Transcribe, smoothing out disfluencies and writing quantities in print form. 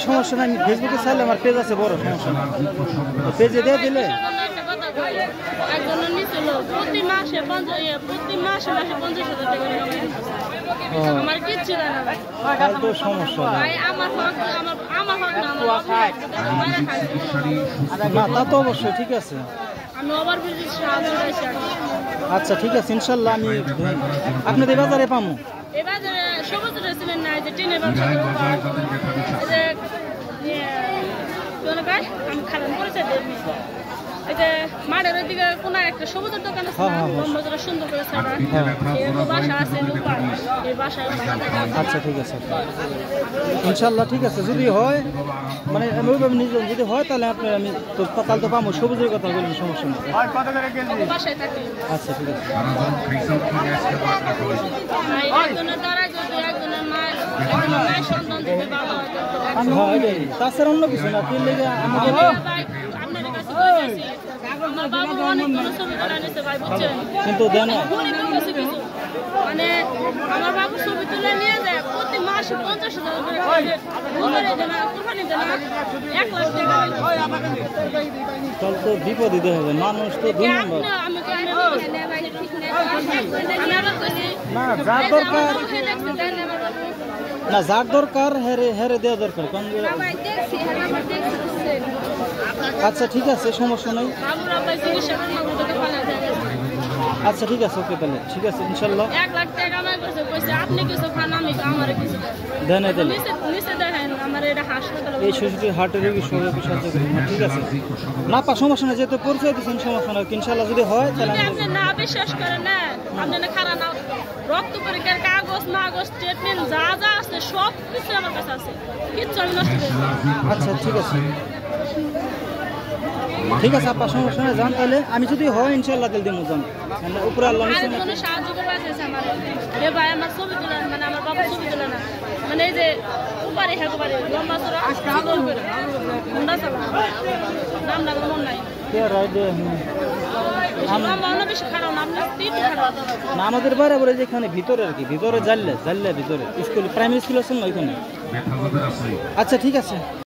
সমস্যা নাই, আমি ফেসবুকে চাইলে আমার পেজ আছে বড়, সমস্যা না, পেজে দিয়ে দিলে তো সমস্যা না, তা তো অবশ্যই ঠিক আছে। আচ্ছা ঠিক আছে, ইনশাল্লাহ আমি আপনাদের বাজারে পাবো। মাঠের দিকে কোন একটা সবুজের দোকান আছে, সুন্দর করে বাসা আছে। আচ্ছা ঠিক আছে, ইনশাল্লাহ ঠিক আছে। যদি হয় মানে ওইভাবে নিজে যদি হয় তাহলে আপনার আমি তো কাল তো পাবো, সবুজের কথা বলবেন, সমস্যা নেই। আচ্ছা ঠিক আছে। তাছাড়া অন্য কিছু না, কিন্তু দেন মানে আমার বাবু ছবি তুলে নিয়ে যায় প্রতি মাসে 50,000 করে, 1 লাখ টাকা। তো বিপদ দিতে হবে, মানুষ তো 2 নম্বর না, যার দরকার না, যার দরকার হেরে দেওয়া দরকার। আচ্ছা ঠিক আছে, সমস্যা নেই। আচ্ছা ঠিক আছে, ওকে তাহলে ঠিক আছে, ইনশাল্লাহ 1 লাখ টাকা কামাই করছে, কইছে আপনি কিছু খান আমি আমারে কিছু দেন। এই তাহলে নিচে দেখেন আমার এটা হাসপাতাল, এই শিশুটি হার্টের রোগী সবাইকে সাহায্য করুন, ঠিক আছে না পা, সমস্যা না, যেহেতু পরিচয় দিচ্ছেন সমস্যা না, ইনশাল্লাহ যদি হয় তাহলে আপনি না বিশ্বাস করেন না, আপনি না খারাপ না, রক্ত পরীক্ষার কাগজ মাগজ স্টেটমেন্ট যা যা আছে সব কিছু আমার কাছে আছে, কিচ্ছু আমি নষ্ট করি না। আচ্ছা ঠিক আছে, ঠিক আছে আপা, সমস্যা না, যান তাহলে। আমি যদি হয় ইনশাল্লাহ তাহলে দিব, যান উপরে আল্লাহ সাহায্য করবে আছে আমার রে ভাই, আমার ছবি তুলে মানে আমার বাবা ছবি তুলে না, মানে এই যে উপারে হেঁপারে লম্বা চড়া হুন্ডা চালা নাম না মন নাই না, আমাদের বরাবর যেখানে ভিতরে আর কি, ভিতরে জানলে ভিতরে স্কুল প্রাইমারি স্কুল আছে না ওইখানে। আচ্ছা ঠিক আছে।